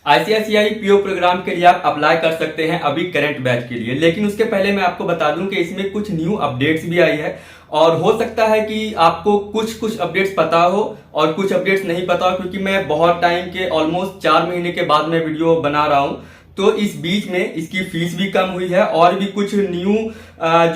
ICICI PO programme के लिए आप अप्लाई कर सकते हैं अभी करंट बैच के लिए। लेकिन उसके पहले मैं आपको बता दूं कि इसमें कुछ न्यू अपडेट्स भी आई है और हो सकता है कि आपको कुछ कुछ अपडेट्स पता हो और कुछ अपडेट्स नहीं पता हो, क्योंकि मैं बहुत टाइम के ऑलमोस्ट 4 महीने के बाद में वीडियो बना रहा हूं। तो इस बीच में इसकी फीस भी कम हुई है और भी कुछ न्यू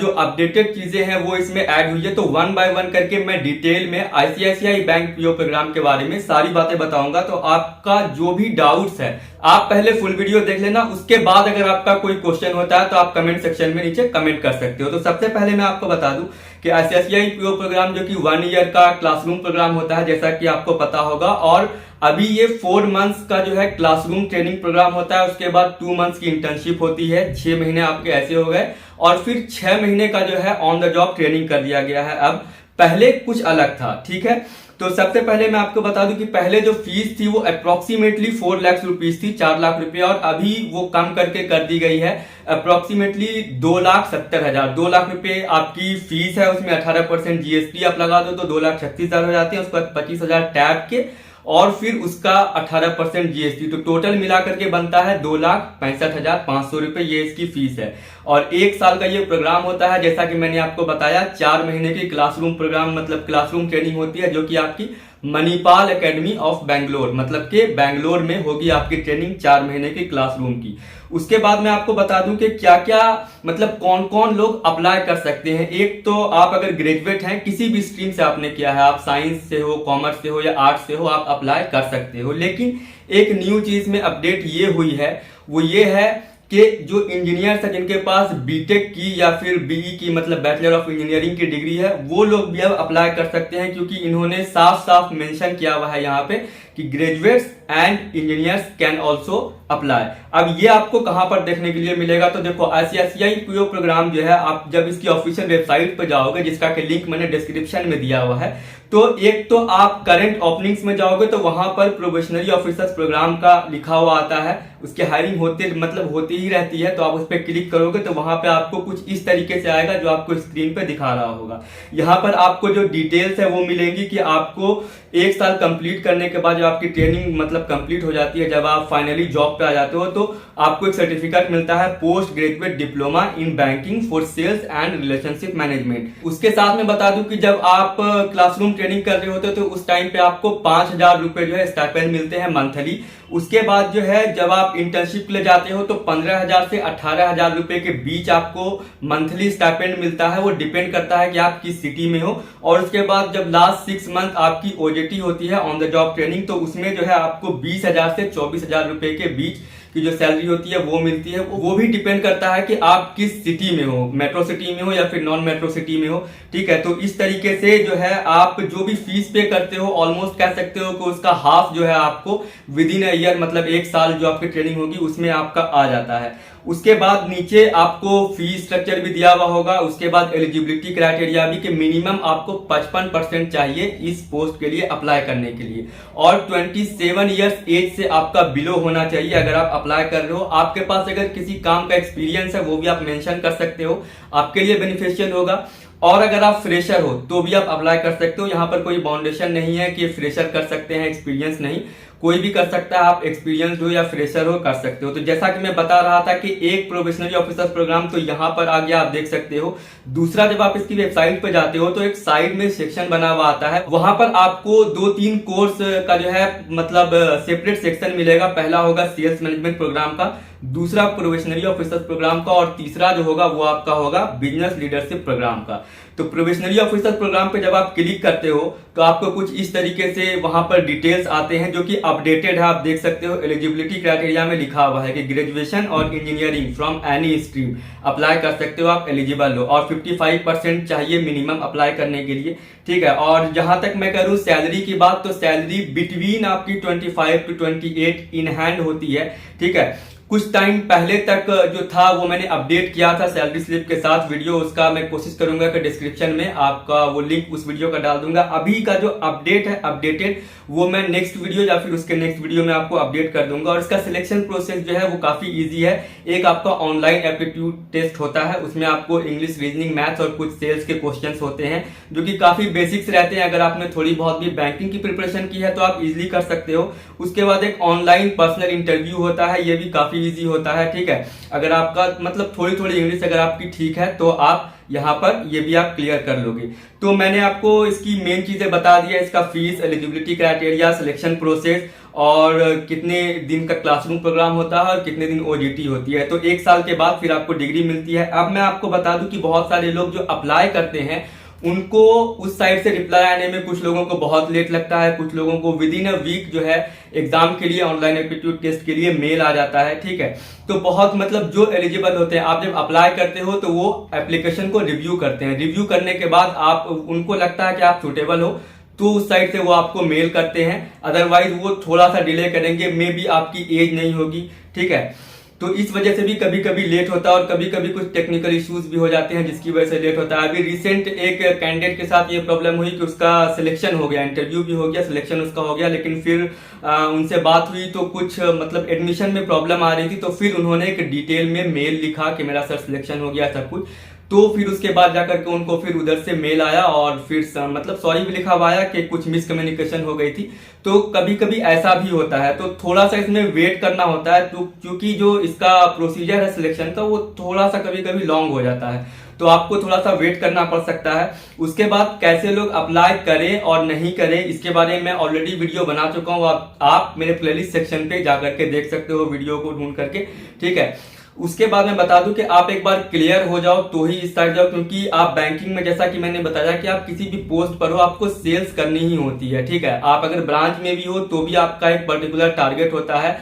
जो अपडेटेड चीजें हैं वो इसमें ऐड हुई है। तो वन बाय वन करके मैं डिटेल में आईसीआईसीआई बैंक पीओ प्रोग्राम के बारे में सारी बातें बताऊंगा। तो आपका जो भी डाउट्स है आप पहले फुल वीडियो देख लेना, उसके बाद अगर आपका कोई क्वेश्चन होता है तो आप कमेंट सेक्शन में नीचे कमेंट कर सकते हो। तो सबसे पहले मैं आपको बता दूं कि आईसीआईसीआई पीओ प्रोग्राम जो कि 1 ईयर का क्लासरूम प्रोग्राम होता है, जैसा कि आपको पता होगा, और अभी ये 4 मंथ्स का जो है क्लासरूम ट्रेनिंग प्रोग्राम होता है। उसके बाद 2 मंथ्स की इंटर्नशिप होती है, 6 महीने आपके ऐसे हो गए, और फिर 6 महीने का जो है ऑन द जॉब ट्रेनिंग कर दिया गया है। अब पहले कुछ अलग था, ठीक है। तो सबसे पहले मैं आपको बता दूं कि पहले जो फीस थी वो अप्रोक्सीमेटली 4 लाख रुपीस थी, 4 लाख रुपए, और अभी वो कम करके कर दी गई है अप्रोक्सीमेटली 2,70,000। 2 लाख रुपए आपकी फीस है, उसमें 18% जीएसटी आप लगा दो तो 2,36,000 हो जाते हैं। उसके बाद 25,000 टैब के और फिर उसका 18% जीएसटी, तो टोटल मिलाकर के बनता है 2,65,500 रुपए। ये इसकी फीस है और 1 साल का ये प्रोग्राम होता है। जैसा कि मैंने आपको बताया, 4 महीने की क्लासरूम प्रोग्राम मतलब क्लासरूम ट्रेनिंग होती है, जो कि आपकी मणिपाल एकेडमी ऑफ बैंगलोर मतलब के बैंगलोर में होगी आपकी ट्रेनिंग 4 महीने की क्लासरूम की। उसके बाद मैं आपको बता दूं कि क्या क्या मतलब कौन कौन लोग अप्लाई कर सकते हैं। एक तो आप अगर ग्रेजुएट हैं, किसी भी स्ट्रीम से आपने किया है, आप साइंस से हो, कॉमर्स से हो या आर्ट्स से हो, आप अप्लाई कर सकते हो। लेकिन एक न्यू चीज में अपडेट ये हुई है, वो ये है कि जो इंजीनियर्स है जिनके पास बीटेक की या फिर बीई की मतलब बैचलर ऑफ इंजीनियरिंग की डिग्री है, वो लोग भी अब अप्लाई कर सकते हैं, क्योंकि इन्होंने साफ साफ मेंशन किया हुआ है यहाँ पे कि graduates and engineers can also apply. अब ये आपको कहां पर देखने के लिए मिलेगा, तो देखो आईसीआईसीआई पीओ प्रोग्राम जो है, आप जब इसकी ऑफिशियल वेबसाइट पर जाओगे, जिसका कि लिंक मैंने डिस्क्रिप्शन में दिया हुआ है, तो एक तो आप करंट ओपनिंग्स में जाओगे तो वहां पर प्रोबेशनरी ऑफिसर्स प्रोग्राम का लिखा हुआ आता है, उसकी हायरिंग होती ही रहती है। तो आप उस पर क्लिक करोगे तो वहां पे आपको कुछ इस तरीके से आएगा जो आपको स्क्रीन पे दिखा रहा होगा। यहाँ पर आपको जो डिटेल्स है वो मिलेंगी कि आपको 1 साल कंप्लीट करने के बाद जब आपकी ट्रेनिंग मतलब कंप्लीट हो जाती है, जब आप फाइनली जॉब पे आ जाते हो, तो आपको एक सर्टिफिकेट मिलता है, post graduate diploma in banking for sales and relationship management. उसके साथ में बता दूं कि जब आप क्लासरूम ट्रेनिंग कर रहे होते हो तो उस टाइम पे आपको 5,000 रुपए जो है स्टाइपेंड मिलते हैं मंथली। उसके बाद जो है जब आप इंटर्नशिप के लिए जाते हो तो 15,000 से 18,000 रुपए के बीच आपको मंथली स्टाइपेंड मिलता है। वो डिपेंड करता है कि आप किस सिटी में हो। और उसके बाद जब लास्ट 6 मंथ आपकी ओजेटी होती है ऑन द जॉब ट्रेनिंग, तो उसमें जो है आपको 20,000 से 24,000 रुपए के बीच की जो सैलरी होती है वो मिलती है। वो भी डिपेंड करता है कि आप किस सिटी में हो, मेट्रो सिटी में हो या फिर नॉन मेट्रो सिटी में हो, ठीक है। तो इस तरीके से जो है आप जो भी फीस पे करते हो, ऑलमोस्ट कह सकते हो कि उसका हाफ जो है आपको विद इन अ ईयर मतलब 1 साल जो आपकी ट्रेनिंग होगी उसमें आपका आ जाता है। उसके बाद नीचे आपको फीस स्ट्रक्चर भी दिया हुआ होगा। उसके बाद एलिजिबिलिटी क्राइटेरिया भी कि मिनिमम आपको 55% चाहिए इस पोस्ट के लिए अप्लाई करने के लिए, और 27 ईयर्स एज से आपका बिलो होना चाहिए अगर आप अप्लाई कर रहे हो। आपके पास अगर किसी काम का एक्सपीरियंस है वो भी आप मेंशन कर सकते हो, आपके लिए बेनिफिशियल होगा। और अगर आप फ्रेशर हो तो भी आप अप्लाई कर सकते हो। यहाँ पर कोई बाउंडेशन नहीं है कि फ्रेशर कर सकते हैं, एक्सपीरियंस नहीं, कोई भी कर सकता है। आप एक्सपीरियंस हो या फ्रेशर हो कर सकते हो। तो जैसा कि मैं बता रहा था कि एक प्रोबेशनरी ऑफिसर प्रोग्राम तो यहाँ पर आ गया, आप देख सकते हो। दूसरा, जब आप इसकी वेबसाइट पर जाते हो तो एक साइड में सेक्शन बना हुआ आता है, वहां पर आपको 2-3 कोर्स का जो है मतलब सेपरेट सेक्शन मिलेगा। पहला होगा सेल्स मैनेजमेंट प्रोग्राम का, दूसरा प्रोबेशनरी ऑफिसर प्रोग्राम का, और तीसरा जो होगा वो आपका होगा बिजनेस लीडरशिप प्रोग्राम का। तो प्रोबेशनरी ऑफिसर प्रोग्राम पे जब आप क्लिक करते हो तो आपको कुछ इस तरीके से वहां पर डिटेल्स आते हैं जो कि अपडेटेड है, आप देख सकते हो। एलिजिबिलिटी क्राइटेरिया में लिखा हुआ है कि ग्रेजुएशन और engineering from any stream apply कर सकते हो, आप एलिजिबल हो, और 55% चाहिए मिनिमम अप्लाई करने के लिए, ठीक है। और जहां तक मैं करूं सैलरी की बात, तो सैलरी बिटवीन आपकी 25 to 28 इन हैंड होती है, ठीक है। कुछ टाइम पहले तक जो था वो मैंने अपडेट किया था सैलरी स्लिप के साथ वीडियो, उसका मैं कोशिश करूंगा कि डिस्क्रिप्शन में आपका वो लिंक उस वीडियो का डाल दूंगा। अभी का जो अपडेट है अपडेटेड वो मैं नेक्स्ट वीडियो या फिर उसके नेक्स्ट वीडियो में आपको अपडेट कर दूंगा। और इसका सिलेक्शन प्रोसेस जो है वो काफी इजी है। एक आपका ऑनलाइन एप्टीट्यूड टेस्ट होता है, उसमें आपको इंग्लिश, रीजनिंग, मैथ्स और कुछ सेल्स के क्वेश्चंस होते हैं जो कि काफी बेसिक्स रहते हैं। अगर आपने थोड़ी बहुत भी बैंकिंग की प्रिपरेशन की है तो आप इजिली कर सकते हो। उसके बाद एक ऑनलाइन पर्सनल इंटरव्यू होता है, ये भी काफी इजी होता है। ठीक है, अगर आपका मतलब थोड़ी थोड़ी इंग्लिश अगर आपकी ठीक है तो आप यहाँ पर ये भी आप क्लियर कर लोगे। तो मैंने आपको इसकी मेन चीजें बता दिया, इसका fees, eligibility criteria, selection process और कितने दिन का क्लासरूम प्रोग्राम होता है और कितने दिन ओजीटी होती है। तो 1 साल के बाद फिर आपको डिग्री मिलती है। अब मैं आपको बता दूं कि बहुत सारे लोग जो अप्लाई करते हैं उनको उस साइड से रिप्लाई आने में कुछ लोगों को बहुत लेट लगता है, कुछ लोगों को विद इन अ वीक जो है एग्जाम के लिए, ऑनलाइन एप्टीट्यूड टेस्ट के लिए मेल आ जाता है। ठीक है, तो बहुत मतलब जो एलिजिबल होते हैं, आप जब अप्लाई करते हो तो वो एप्लीकेशन को रिव्यू करते हैं। रिव्यू करने के बाद आप उनको लगता है कि आप सुटेबल हो तो उस साइड से वो आपको मेल करते हैं। अदरवाइज वो थोड़ा सा डिले करेंगे, मे बी आपकी एज नहीं होगी। ठीक है, तो इस वजह से भी कभी कभी लेट होता है और कभी कभी कुछ टेक्निकल इश्यूज भी हो जाते हैं जिसकी वजह से लेट होता है। अभी रिसेंट एक कैंडिडेट के साथ ये प्रॉब्लम हुई कि उसका सिलेक्शन हो गया, इंटरव्यू भी हो गया, सिलेक्शन उसका हो गया, लेकिन फिर उनसे बात हुई तो कुछ मतलब एडमिशन में प्रॉब्लम आ रही थी। तो फिर उन्होंने एक डिटेल में मेल लिखा कि मेरा सर सिलेक्शन हो गया सब कुछ। तो फिर उसके बाद जाकर के उनको फिर उधर से मेल आया और फिर मतलब सॉरी भी लिखा हुआ आया कि कुछ मिसकम्युनिकेशन हो गई थी। तो कभी कभी ऐसा भी होता है, तो थोड़ा सा इसमें वेट करना होता है। तो क्योंकि जो इसका प्रोसीजर है सिलेक्शन का वो थोड़ा सा कभी कभी लॉन्ग हो जाता है, तो आपको थोड़ा सा वेट करना पड़ सकता है। उसके बाद कैसे लोग अप्लाई करें और नहीं करें इसके बारे में मैं ऑलरेडी वीडियो बना चुका हूँ। आप मेरे प्लेलिस्ट सेक्शन पे जाकर के देख सकते हो वीडियो को ढूंढ करके। ठीक है, उसके बाद मैं बता दूं कि आप एक बार क्लियर हो जाओ तो ही इस साइड जाओ, क्योंकि आप बैंकिंग में जैसा कि मैंने बताया कि आप किसी भी पोस्ट पर हो आपको सेल्स करनी ही होती है। ठीक है, आप अगर ब्रांच में भी हो तो भी आपका एक पर्टिकुलर टारगेट होता है,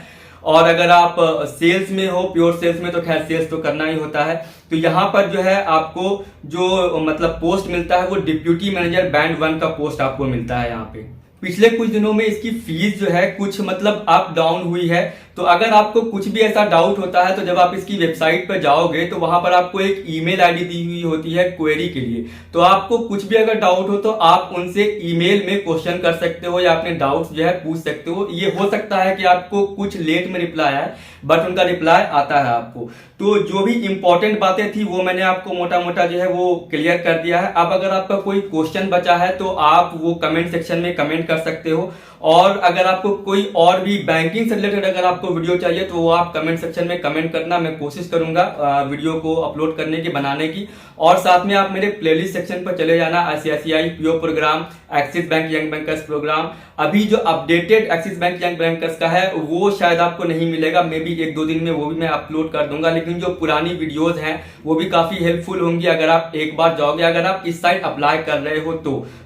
और अगर आप सेल्स में हो, प्योर सेल्स में, तो खैर सेल्स तो करना ही होता है। तो यहाँ पर जो है आपको जो मतलब पोस्ट मिलता है वो डिप्यूटी मैनेजर बैंड 1 का पोस्ट आपको मिलता है। यहाँ पे पिछले कुछ दिनों में इसकी फीस जो है कुछ मतलब अप डाउन हुई है। तो अगर आपको कुछ भी ऐसा डाउट होता है तो जब आप इसकी वेबसाइट पर जाओगे तो वहां पर आपको एक ईमेल आईडी दी हुई होती है क्वेरी के लिए। तो आपको कुछ भी अगर डाउट हो तो आप उनसे ईमेल में क्वेश्चन कर सकते हो या अपने डाउट्स जो है पूछ सकते हो। ये हो सकता है कि आपको कुछ लेट में रिप्लाई आए, बट उनका रिप्लाई आता है आपको। तो जो भी इंपॉर्टेंट बातें थी वो मैंने आपको मोटा मोटा जो है वो क्लियर कर दिया है। अब अगर आपका कोई क्वेश्चन बचा है तो आप वो कमेंट सेक्शन में कमेंट कर सकते हो, और अगर आपको कोई और भी बैंकिंग से रिलेटेड अगर आपको वीडियो चाहिए तो वो आप कमेंट सेक्शन में कमेंट करना, मैं कोशिश करूंगा वीडियो को अपलोड करने की, बनाने की। और साथ में आप मेरे प्लेलिस्ट सेक्शन पर चले जाना, ICICI PO program, Axis bank young bankers program. अभी जो updated Axis bank young bankers का है वो शायद आपको नहीं मिलेगा, मे बी 1-2 दिन में वो भी मैं अपलोड कर दूंगा, लेकिन जो पुरानी वीडियोज हैं वो भी काफी हेल्पफुल होंगी अगर आप एक बार जाओगे, अगर आप इस साइड अप्लाई कर रहे हो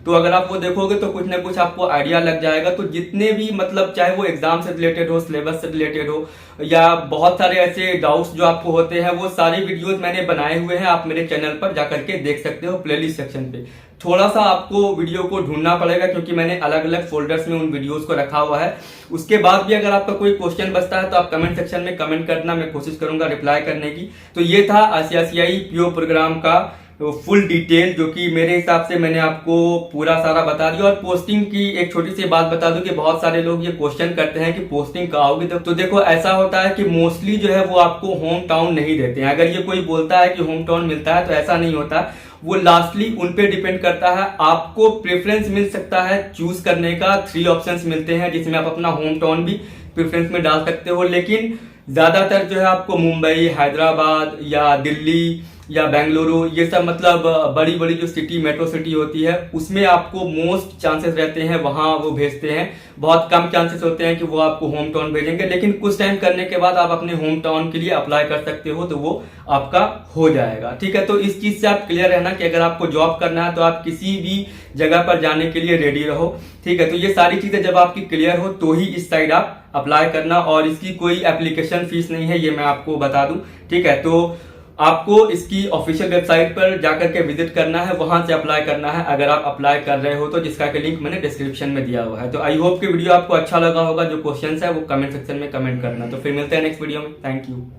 तो अगर आप वो देखोगे तो कुछ ना कुछ आपको आइडिया लग जाएगा। तो जितने भी मतलब चाहे वो एग्जाम से रिलेटेड हो, सिलेबस से रिलेटेड हो, या बहुत सारे ऐसे डाउट्स जो आपको होते हैं, वो सारे वीडियोस मैंने बनाए हुए हैं, आप मेरे चैनल पर जाकर के देख सकते हो प्लेलिस्ट सेक्शन पे। थोड़ा सा आपको वीडियो को ढूंढना पड़ेगा क्योंकि मैंने अलग अलग फोल्डर्स में उन वीडियोस को रखा हुआ है। उसके बाद भी अगर आपका कोई क्वेश्चन बचता है तो आप कमेंट सेक्शन में कमेंट करना, मैं कोशिश करूंगा रिप्लाई करने की। तो ये था ICICI पीओ प्रोग्राम का फुल डिटेल, जो कि मेरे हिसाब से मैंने आपको पूरा सारा बता दिया। और पोस्टिंग की एक छोटी सी बात बता दूं कि बहुत सारे लोग ये क्वेश्चन करते हैं कि पोस्टिंग कहाँ होगी। तो देखो ऐसा होता है कि मोस्टली जो है वो आपको होम टाउन नहीं देते हैं। अगर ये कोई बोलता है कि होम टाउन मिलता है तो ऐसा नहीं होता, वो लास्टली उन पे डिपेंड करता है। आपको प्रेफरेंस मिल सकता है चूज करने का, 3 ऑप्शंस मिलते हैं जिसमें आप अपना होम टाउन भी प्रेफरेंस में डाल सकते हो। लेकिन ज्यादातर जो है आपको मुंबई, हैदराबाद या दिल्ली या बेंगलुरु, ये सब मतलब बड़ी बड़ी जो सिटी, मेट्रो सिटी होती है, उसमें आपको मोस्ट चांसेस रहते हैं वहां वो भेजते हैं। बहुत कम चांसेस होते हैं कि वो आपको होम टाउन भेजेंगे, लेकिन कुछ टाइम करने के बाद आप अपने होम टाउन के लिए अप्लाई कर सकते हो तो वो आपका हो जाएगा। ठीक है, तो इस चीज से आप क्लियर रहना कि अगर आपको जॉब करना है तो आप किसी भी जगह पर जाने के लिए रेडी रहो। ठीक है, तो ये सारी चीजें जब आपकी क्लियर हो तो ही इस साइड आप अप्लाई करना, और इसकी कोई एप्लीकेशन फीस नहीं है, ये मैं आपको बता दूं। ठीक है, तो आपको इसकी ऑफिशियल वेबसाइट पर जाकर के विजिट करना है, वहां से अप्लाई करना है अगर आप अप्लाई कर रहे हो तो, जिसका कि लिंक मैंने डिस्क्रिप्शन में दिया हुआ है। तो आई होप कि वीडियो आपको अच्छा लगा होगा। जो क्वेश्चन है वो कमेंट सेक्शन में कमेंट करना। तो फिर मिलते हैं नेक्स्ट वीडियो में। Thank you.